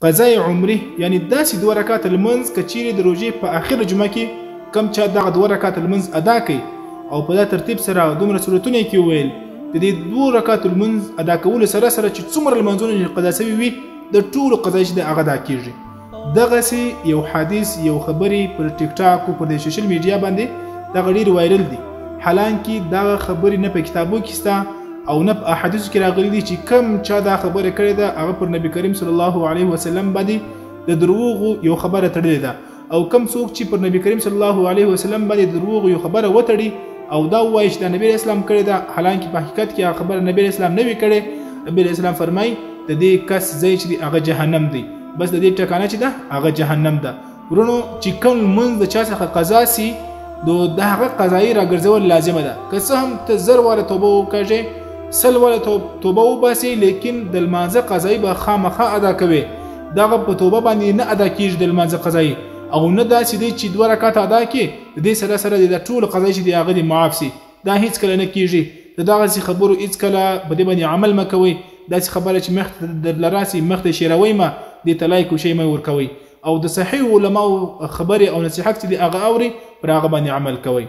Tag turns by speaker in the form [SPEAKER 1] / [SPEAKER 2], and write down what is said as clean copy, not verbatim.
[SPEAKER 1] قضای عمره یعنی داسې 2 رکعات لمونځ که چیرې د روژې په اخر جمعه کې کم چا دغه 2 رکعات لمونځ ادا کوي او په دا ترتیب سره دومره صورتونه یې کې وویل د دې 2 رکعات لمونځ ادا کولو سره سره چې څومره لمونځونه قضا سوي وي د ټولو قضا چې د هغه ادا کېږي. دغسې یو حدیث یو خبرې پر ټیک ټاک او پر سوشل میډیا باندې دغه ډېر وایرل دي، حالانکه دغه خبرې نه په کتابو کې شته او نه په احادیثو کې راغلي دي چې کم چا دا خبره کړې ده هغه پر نبی کریم صلی الله علیه وسلم باندې د دروغو یو خبره تړلې ده، او کم څوک چې پر نبی کریم صلی الله علیه وسلم باندې د دروغو یو خبره وتړي او دا وایي چې د نبی اسلام کړې ده، حالانکه په حقیقت کې هغه خبره نبی اسلام نه وی کړې. نبی اسلام فرمایي د دې کس ځای چې هغه جهنم دی، بس د دې ټکانه چې ده هغه جهنم ده. ورونو چې کوم لمونځ د چا څخه قضا سي د هغه قضایي راګرځول لازمه ده، که څه هم ته 1000 واره توبه وکړې 100 واره توبه وباسي، لیکن د لمانځه قضایي به خامخا ادا کوي. دغه په توبه باندې نه ادا کېږي د لمانځه قضایي، او نه داسې دی چې 2 رکعات ادا کړي د دې سره سره د ټولو قضایي چې د هغه دې معاف سي. دا هیڅکله نه کېږي. د دغسې خبرو هیڅکله په دې باندې عمل مه کوئ. داسې خبره چې مخ درله راسي مخ ته شیروئ مه، دې ته لایک او شی مه ورکوئ، او د صحیح علماو خبرې او نصیحت چې د هغه اوري پر هغه باندې عمل کوئ.